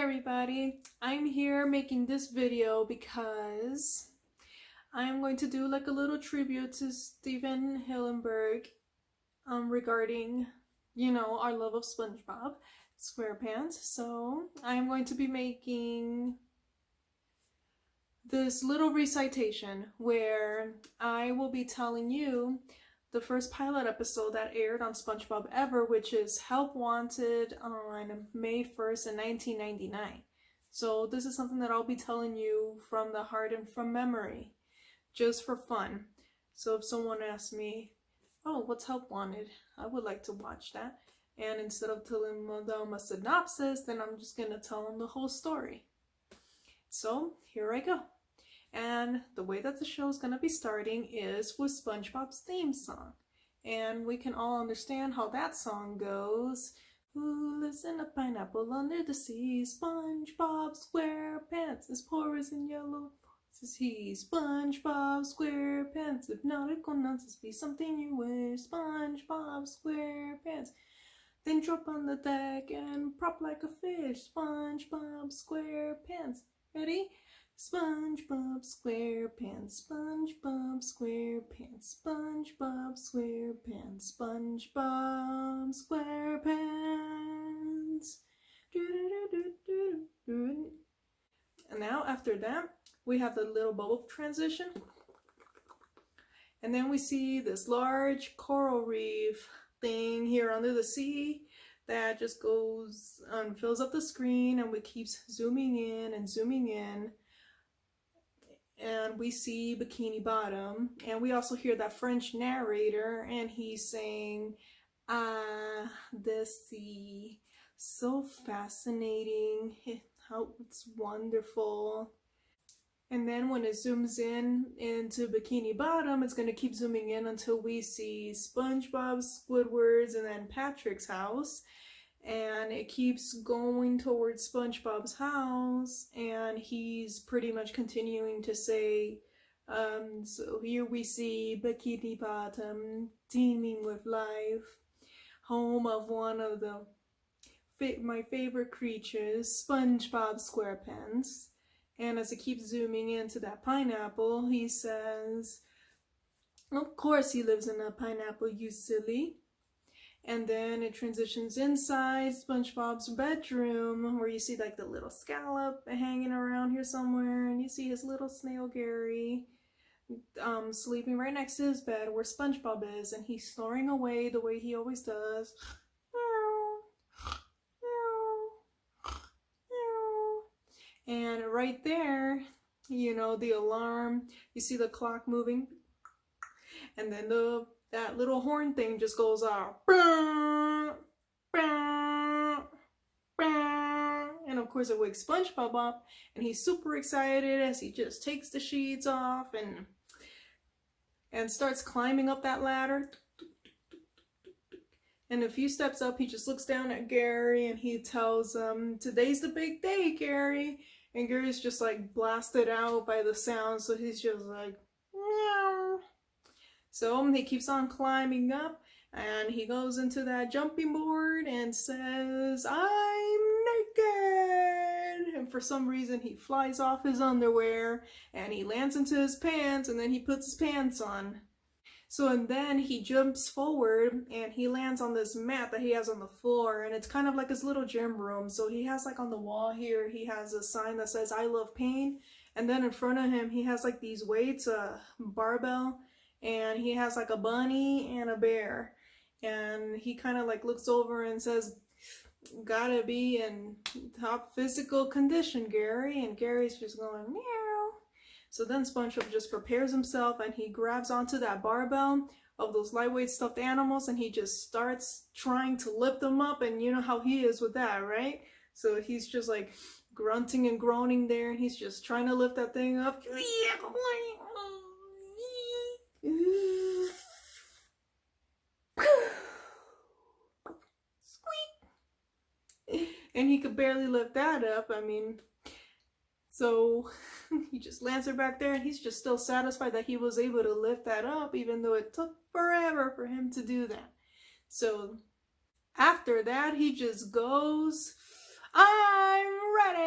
everybody, I'm here making this video because I'm going to do like a little tribute to Stephen Hillenburg regarding, our love of SpongeBob SquarePants. So I'm going to be making this little recitation where I will be telling you the first pilot episode that aired on SpongeBob ever, which is Help Wanted on May 1st in 1999. So this is something that I'll be telling you from the heart and from memory, just for fun. So if someone asks me, oh, what's Help Wanted? I would like to watch that. And instead of telling them a synopsis, then I'm just going to tell them the whole story. So here I go. And the way that the show is going to be starting is with SpongeBob's theme song. And we can all understand how that song goes. Who lives in a pineapple under the sea? SpongeBob SquarePants, as poor as in yellow is he. SpongeBob SquarePants, if nautical nonsense be something you wish. SpongeBob SquarePants, then drop on the deck and prop like a fish. SpongeBob SquarePants, ready? SpongeBob SquarePants, SpongeBob SquarePants, SpongeBob SquarePants, SpongeBob SquarePants. And now after that, we have the little bubble transition. And then we see this large coral reef thing here under the sea that just goes and fills up the screen, and we keeps zooming in and zooming in. And we see Bikini Bottom, and we also hear that French narrator, and he's saying, ah, the sea, so fascinating, how it's wonderful. And then when it zooms in into Bikini Bottom, it's going to keep zooming in until we see SpongeBob, Squidward's, and then Patrick's house. And it keeps going towards SpongeBob's house, and he's pretty much continuing to say, so here we see Bikini Bottom teeming with life, home of one of my favorite creatures, SpongeBob SquarePants. And as it keeps zooming into that pineapple, he says, of course he lives in a pineapple, you silly. And then it transitions inside SpongeBob's bedroom, where you see like the little scallop hanging around here somewhere, and you see his little snail Gary sleeping right next to his bed where SpongeBob is, and he's snoring away the way he always does. And right there, the alarm, you see the clock moving, and then that little horn thing just goes off. And of course it wakes SpongeBob up, and he's super excited as he just takes the sheets off and starts climbing up that ladder. And a few steps up, he just looks down at Gary and he tells him, today's the big day, Gary. And Gary's just like blasted out by the sound, so he's just like, meow. So he keeps on climbing up, and he goes into that jumping board and says, I'm naked! And for some reason he flies off his underwear, and he lands into his pants, and then he puts his pants on. So and then he jumps forward, and he lands on this mat that he has on the floor, and it's kind of like his little gym room. So he has like on the wall here, he has a sign that says, I love pain. And then in front of him, he has like these weights, a barbell, and he has like a bunny and a bear. And he kind of like looks over and says, gotta be in top physical condition, Gary. And Gary's just going, meow. So then SpongeBob just prepares himself, and he grabs onto that barbell of those lightweight stuffed animals, and he just starts trying to lift them up. And you know how he is with that, right? So he's just like grunting and groaning there, and he's just trying to lift that thing up. And he could barely lift that up. So he just lands her back there, and he's just still satisfied that he was able to lift that up, even though it took forever for him to do that. So after that, he just goes, I'm ready!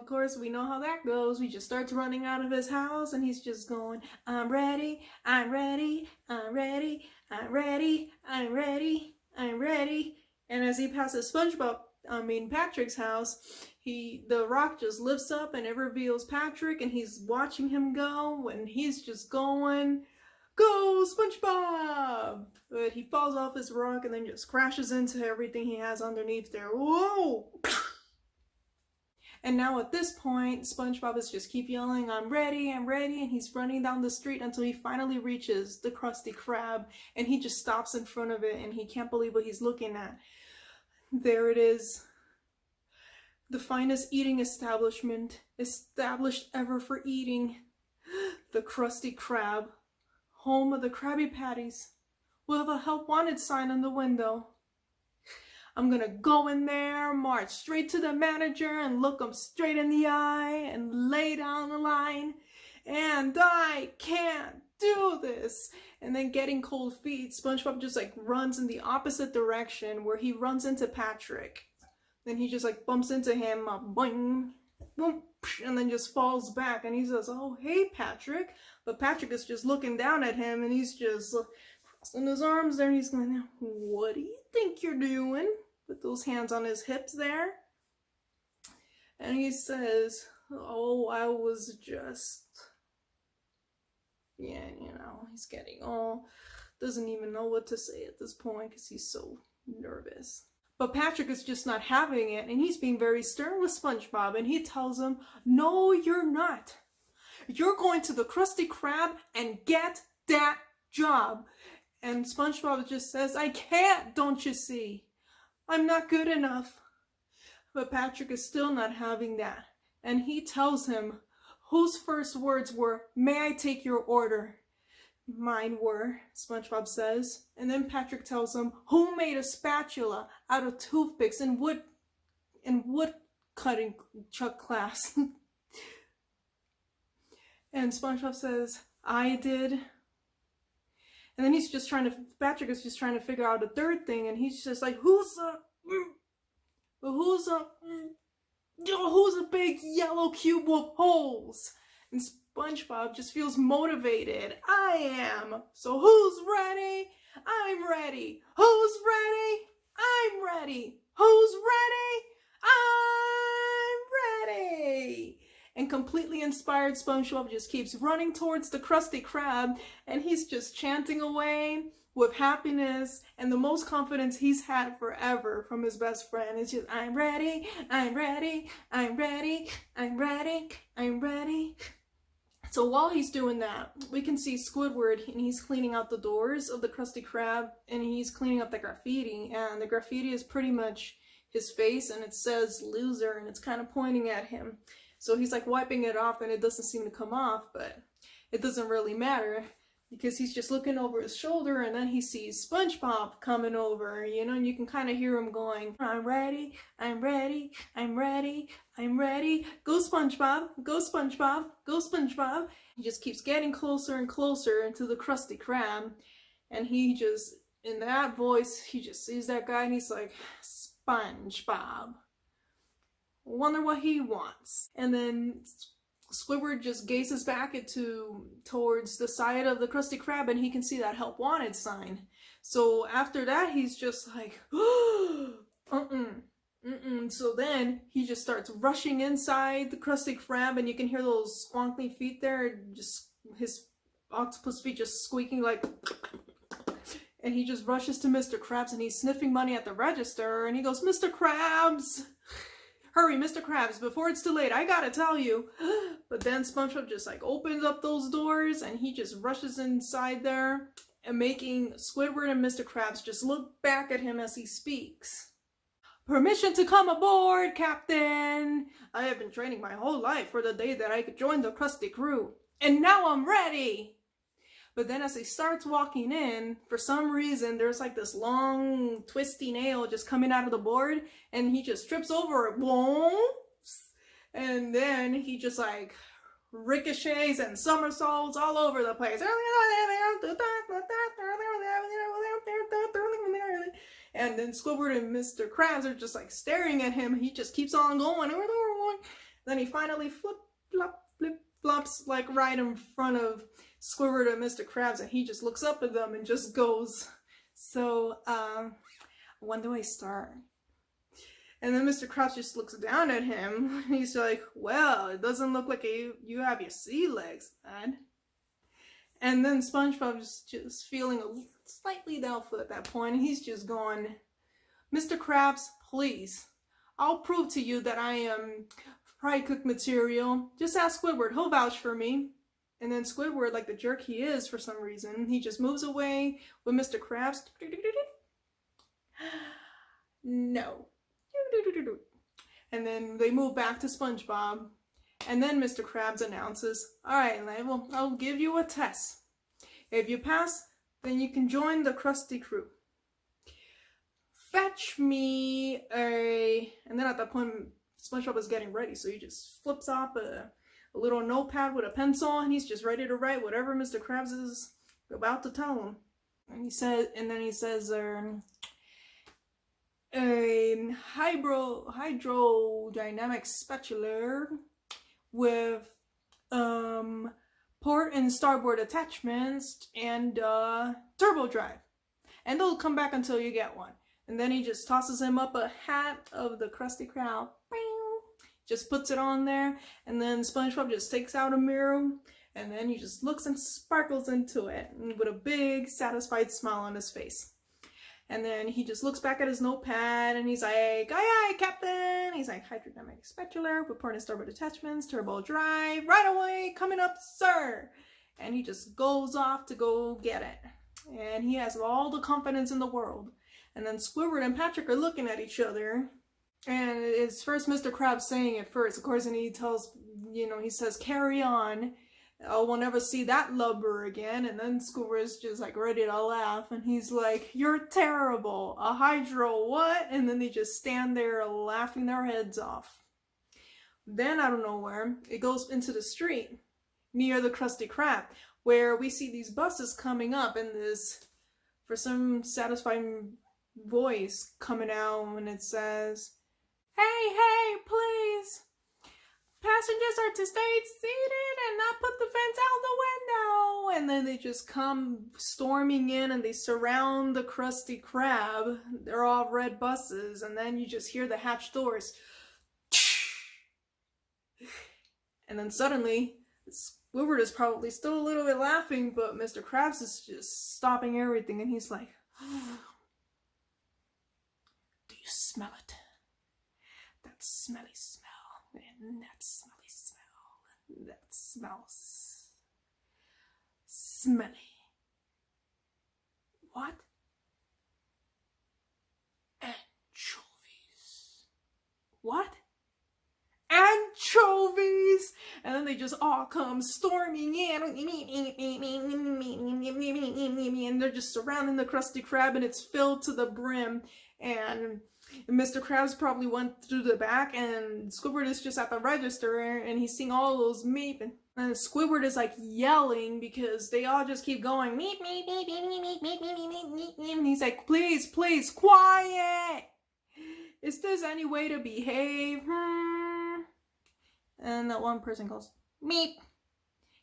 of course, we know how that goes. He just starts running out of his house and he's just going, I'm ready, I'm ready, I'm ready, I'm ready, I'm ready, I'm ready. And as he passes Patrick's house, the rock just lifts up and it reveals Patrick, and he's watching him go, and he's just going, go SpongeBob! But he falls off his rock and then just crashes into everything he has underneath there. Whoa! And now at this point, SpongeBob is just keep yelling, I'm ready, and he's running down the street until he finally reaches the Krusty Krab, and he just stops in front of it, and he can't believe what he's looking at. There it is. The finest eating establishment established ever for eating. The Krusty Krab, home of the Krabby Patties, with a help wanted sign on the window. I'm gonna go in there, march straight to the manager and look him straight in the eye and lay down the line. And I can't do this. And then getting cold feet, SpongeBob just like runs in the opposite direction where he runs into Patrick. Then he just like bumps into him, boing, boom, and then just falls back. And he says, oh, hey, Patrick. But Patrick is just looking down at him and he's just crossing his arms there. And he's going, what do you think you're doing? With those hands on his hips there. And he says, oh, I was just, yeah, you know, he's getting all, doesn't even know what to say at this point because he's so nervous. But Patrick is just not having it, and he's being very stern with SpongeBob, and he tells him, no, you're not. You're going to the Krusty Krab and get that job. And SpongeBob just says, I can't, don't you see? I'm not good enough. But Patrick is still not having that. And he tells him, whose first words were, may I take your order? Mine were, SpongeBob says. And then Patrick tells him, who made a spatula out of toothpicks in wood cutting chuck class? And SpongeBob says, I did. And then Patrick is just trying to figure out a third thing, and he's just like, who's a big yellow cube with holes? And SpongeBob just feels motivated. I am. So who's ready? I'm ready. Who's ready? I'm ready. Who's ready? I'm ready. And completely inspired, SpongeBob just keeps running towards the Krusty Krab, and he's just chanting away with happiness and the most confidence he's had forever from his best friend. It's just, I'm ready, I'm ready, I'm ready, I'm ready, I'm ready. So while he's doing that, we can see Squidward, and he's cleaning out the doors of the Krusty Krab, and he's cleaning up the graffiti, and the graffiti is pretty much his face, and it says loser, and it's kind of pointing at him. So he's like wiping it off, and it doesn't seem to come off, but it doesn't really matter because he's just looking over his shoulder, and then he sees SpongeBob coming over, you know, and you can kind of hear him going, I'm ready, I'm ready, I'm ready, I'm ready. Go SpongeBob, go SpongeBob, go SpongeBob. He just keeps getting closer and closer into the Krusty Krab, and he just, in that voice, he just sees that guy, and he's like, SpongeBob. Wonder what he wants. And then Squidward just gazes back towards the side of the Krusty Krab, and he can see that help wanted sign. So after that, he's just like, So then he just starts rushing inside the Krusty Krab, and you can hear those squonkly feet there, just his octopus feet just squeaking like, and he just rushes to Mr. Krabs, and he's sniffing money at the register, and he goes, Mr. Krabs! Hurry, Mr. Krabs, before it's too late, I gotta tell you. But then SpongeBob just like opens up those doors, and he just rushes inside there, and making Squidward and Mr. Krabs just look back at him as he speaks. Permission to come aboard, Captain! I have been training my whole life for the day that I could join the Krusty crew, and now I'm ready! But then as he starts walking in, for some reason, there's like this long, twisty nail just coming out of the board, and he just trips over it, boom, and then he just like ricochets and somersaults all over the place. And then Squidward and Mr. Krabs are just like staring at him. He just keeps on going. Then he finally flip flops like right in front of Squidward and Mr. Krabs, and he just looks up at them and just goes, so when do I start? And then Mr. Krabs just looks down at him. He's like, well, it doesn't look like you have your sea legs, bud. And then SpongeBob's just feeling slightly doubtful at that point. He's just going, Mr. Krabs, please, I'll prove to you that I am fry cook material. Just ask Squidward, he'll vouch for me. And then Squidward, like the jerk he is for some reason, he just moves away with Mr. Krabs. No. And then they move back to SpongeBob. And then Mr. Krabs announces, alright, I'll give you a test. If you pass, then you can join the Krusty Crew. Fetch me a... And then at that point, SpongeBob is getting ready, so he just flips off a little notepad with a pencil, and he's just ready to write whatever Mr. Krabs is about to tell him. And then he says, a hydrodynamic spatula with port and starboard attachments and turbo drive, and they'll come back until you get one. And then he just tosses him up a hat of the Krusty Krab, just puts it on there, and then SpongeBob just takes out a mirror, and then he just looks and sparkles into it with a big satisfied smile on his face. And then he just looks back at his notepad and he's like, aye, aye, Captain. He's like, hydrodynamic spatula with port and starboard attachments, turbo drive, right away, coming up, sir. And he just goes off to go get it. And he has all the confidence in the world. And then Squidward and Patrick are looking at each other. And it's first Mr. Krabs saying it first, of course, and he tells, he says, carry on. Oh, we'll never see that lubber again. And then Squidward's just like ready to laugh, and he's like, you're terrible. A hydro what? And then they just stand there laughing their heads off. Then out of nowhere, it goes into the street near the Krusty Krab, where we see these buses coming up, and this, for some satisfying voice coming out, and it says, hey, please. Passengers are to stay seated and not put the fence out the window. And then they just come storming in and they surround the Krusty Krab. They're all red buses. And then you just hear the hatch doors. And then suddenly, Squidward is probably still a little bit laughing, but Mr. Krabs is just stopping everything. And he's like, do you smell it? That smelly smell. And that smelly smell. That smells smelly. What? Anchovies. What? Anchovies! And then they just all come storming in. And they're just surrounding the Krusty Krab, and it's filled to the brim. And Mr. Krabs probably went through the back, and Squidward is just at the register, and he's seeing all those meep, and Squidward is like yelling because they all just keep going meep, meep, meep, meep, meep, meep, meep, meep, meep, meep, and he's like, please, quiet! Is there any way to behave? And that one person goes, meep.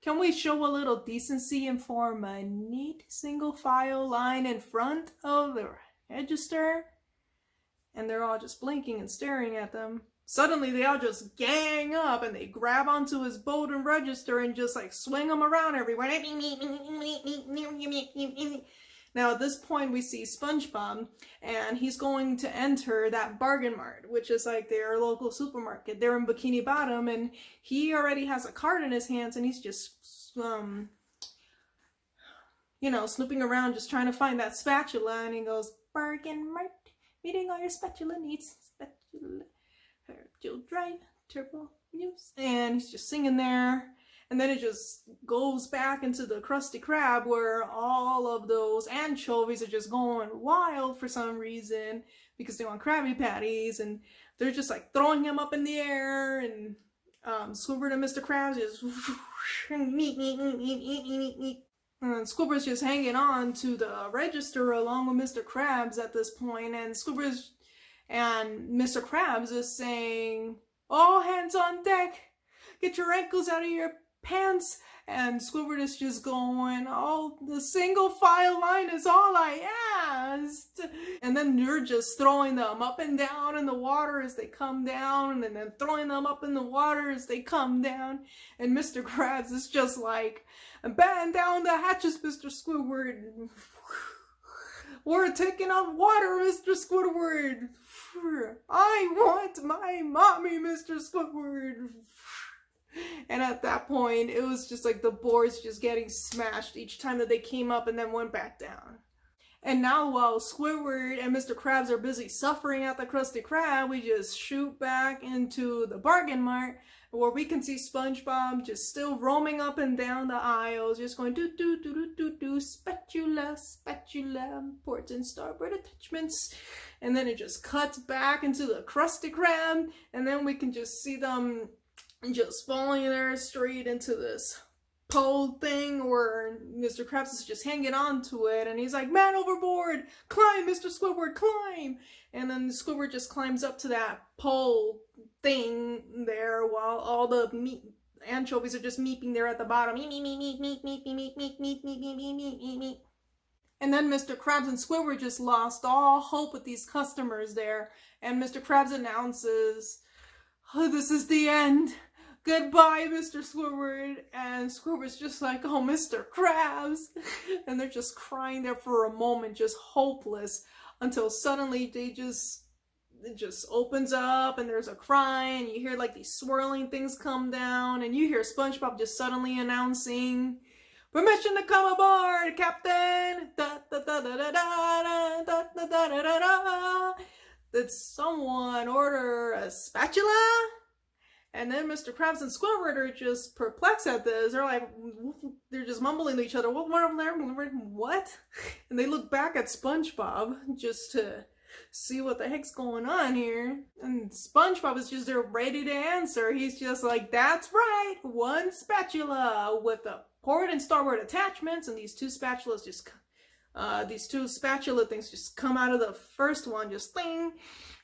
Can we show a little decency and form a neat single file line in front of the register? And they're all just blinking and staring at them. Suddenly, they all just gang up and they grab onto his boat and register and just like swing him around everywhere. Now, at this point, we see SpongeBob, and he's going to enter that bargain mart, which is like their local supermarket. They're in Bikini Bottom, and he already has a card in his hands, and he's just, snooping around, just trying to find that spatula. And he goes, bargain mart. Meeting all your spatula needs, spatula, herb, drive, turbo, use. And he's just singing there. And then it just goes back into the Krusty Krab, where all of those anchovies are just going wild for some reason because they want Krabby Patties, and they're just like throwing him up in the air, and Squidward and Mr. Krabs just and Squidward's just hanging on to the register along with Mr. Krabs at this point, and Squidward's and Mr. Krabs is saying, All hands on deck. Get your ankles out of your pants. And Squidward is just going, oh, the single file line is all I asked. And then they're just throwing them up and down in the water as they come down, and then throwing them up in the water as they come down. And Mr. Krabs is just like, batten down the hatches, Mr. Squidward. We're taking on water, Mr. Squidward. I want my mommy, Mr. Squidward. And at that point, it was just like the boards just getting smashed each time that they came up and then went back down. And now while Squidward and Mr. Krabs are busy suffering at the Krusty Krab, we just shoot back into the bargain mart where we can see SpongeBob just still roaming up and down the aisles, just going do do do do do do, spatula, spatula, port and starboard attachments. And then it just cuts back into the Krusty Krab, and then we can just see them just falling there straight into this pole thing where Mr. Krabs is just hanging on to it, and he's like, man overboard, climb Mr. Squidward, climb. And then Squidward just climbs up to that pole thing there while all the anchovies are just meeping there at the bottom. Meep, meep, meep, meep, meep, meep, meep, meep, meep, meep, meep, meep, meep, meep. And then Mr. Krabs and Squidward just lost all hope with these customers there, and Mr. Krabs announces, oh, this is the end. Goodbye, Mr. Squidward. And Squidward's just like, oh, Mr. Krabs. And they're just crying there for a moment, just hopeless, until suddenly it just opens up and there's a cry, and you hear like these swirling things come down, and you hear SpongeBob just suddenly announcing, permission to come aboard, Captain. Da, da, da, da, da, da, da, da, da, da, da, da. Did someone order a spatula? And then Mr. Krabs and Squidward are just perplexed at this. They're like, they're just mumbling to each other, what? And they look back at SpongeBob just to see what the heck's going on here. And SpongeBob is just there ready to answer. He's just like, that's right, one spatula with the port and starboard attachments, and these two spatulas just, these two spatula things just come out of the first one, just thing.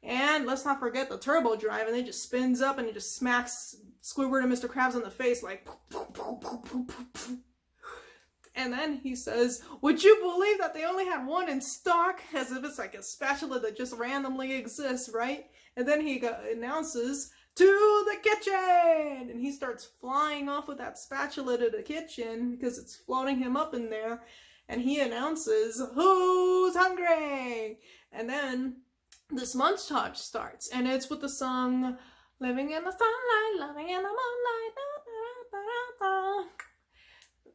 And let's not forget the turbo drive, and it just spins up and it just smacks Squidward and Mr. Krabs in the face like, and then he says, would you believe that they only had one in stock? As if it's like a spatula that just randomly exists, right? And then he announces, to the kitchen! And he starts flying off with that spatula to the kitchen because it's floating him up in there. And he announces, who's hungry? And then this montage starts, and it's with the song, living in the sunlight, loving in the moonlight, da, da, da, da, da.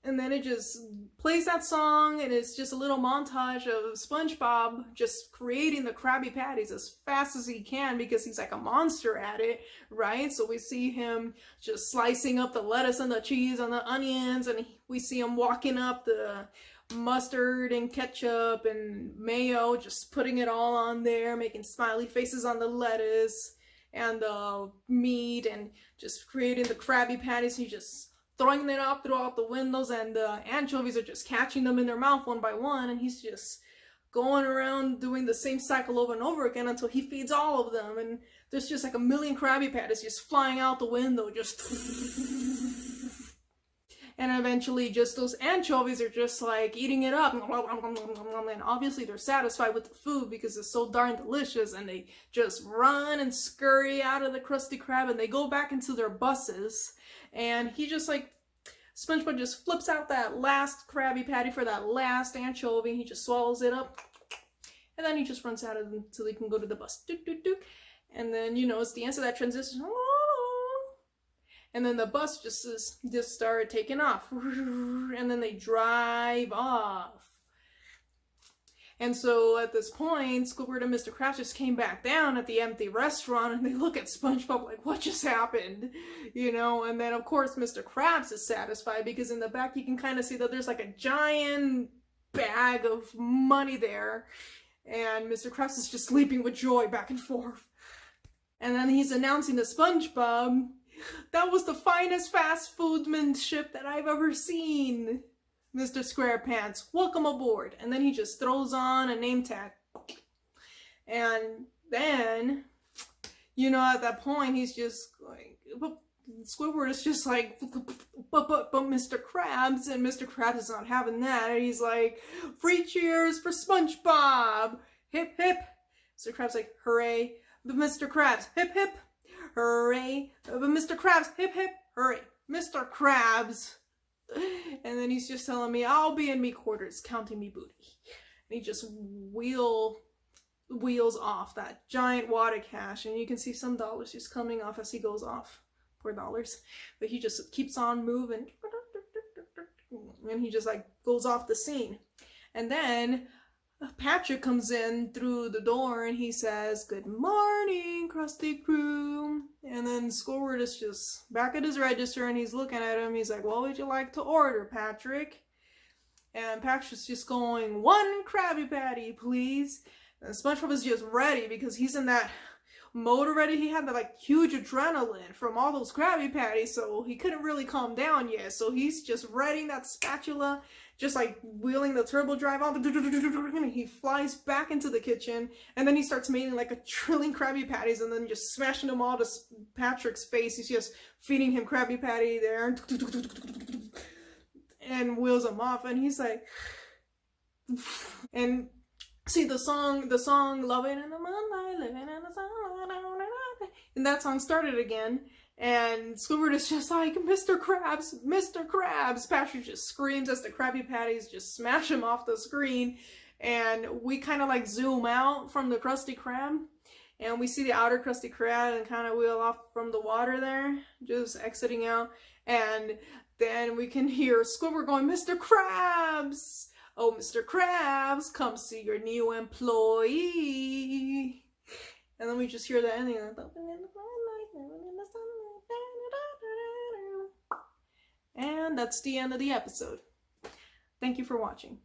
And then it just plays that song, and it's just a little montage of SpongeBob just creating the Krabby Patties as fast as he can because he's like a monster at it, right? So we see him just slicing up the lettuce and the cheese and the onions, and we see him walking up the mustard and ketchup and mayo, just putting it all on there, making smiley faces on the lettuce and the meat, and just creating the Krabby Patties. He's just throwing it up throughout the windows, and the anchovies are just catching them in their mouth one by one, and he's just going around doing the same cycle over and over again until he feeds all of them. And there's just like a million Krabby Patties just flying out the window, just and eventually just those anchovies are just like eating it up, and obviously they're satisfied with the food because it's so darn delicious, and they just run and scurry out of the Krusty Krab, and they go back into their buses, and he just like, SpongeBob just flips out that last Krabby Patty for that last anchovy, he just swallows it up, and then he just runs out of them so they can go to the bus, and then, you know, it's the end of that transition. And then the bus just started taking off. And then they drive off. And so at this point, Squidward and Mr. Krabs just came back down at the empty restaurant, and they look at SpongeBob like, what just happened? You know, and then of course Mr. Krabs is satisfied because in the back you can kind of see that there's like a giant bag of money there. And Mr. Krabs is just leaping with joy back and forth. And then he's announcing to SpongeBob, that was the finest fast foodmanship that I've ever seen, Mr. SquarePants. Welcome aboard. And then he just throws on a name tag. And then you know, at that point, he's just like, Squidward is just like, but Mr. Krabs, and Mr. Krabs is not having that. And he's like, free cheers for SpongeBob! Hip hip! Mr. Krabs like, hooray! But Mr. Krabs, hip hip! Hooray! But Mr. Krabs, hip hip! Hooray! Mr. Krabs! And then he's just telling me, I'll be in me quarters, counting me booty. And he just wheels off that giant wad of cash, and you can see some dollars just coming off as he goes off. Poor dollars. But he just keeps on moving. And he just like goes off the scene. And then Patrick comes in through the door and he says, good morning, Krusty Crew. And then Squidward is just back at his register and he's looking at him. He's like, what would you like to order, Patrick? And Patrick's just going, 1 Krabby Patty, please. And SpongeBob is just ready because he's in that mode already. He had that like huge adrenaline from all those Krabby Patties, so he couldn't really calm down yet. So he's just readying that spatula, just like wheeling the turbo drive on, and he flies back into the kitchen, and then he starts making like 1 trillion Krabby Patties and then just smashing them all to Patrick's face. He's just feeding him Krabby Patty there and wheels him off, and he's like, and see the song Loving in the Moonlight, Living in the Sun, and that song started again, and Squidward is just like, Mr. Krabs, Mr. Krabs. Patrick just screams as the Krabby Patties just smash him off the screen, and we kind of like zoom out from the Krusty Krab, and we see the outer Krusty Krab and kind of wheel off from the water there, just exiting out, and then we can hear Squidward going, Mr. Krabs! Oh, Mr. Krabs, come see your new employee. And then we just hear the ending. And that's the end of the episode. Thank you for watching.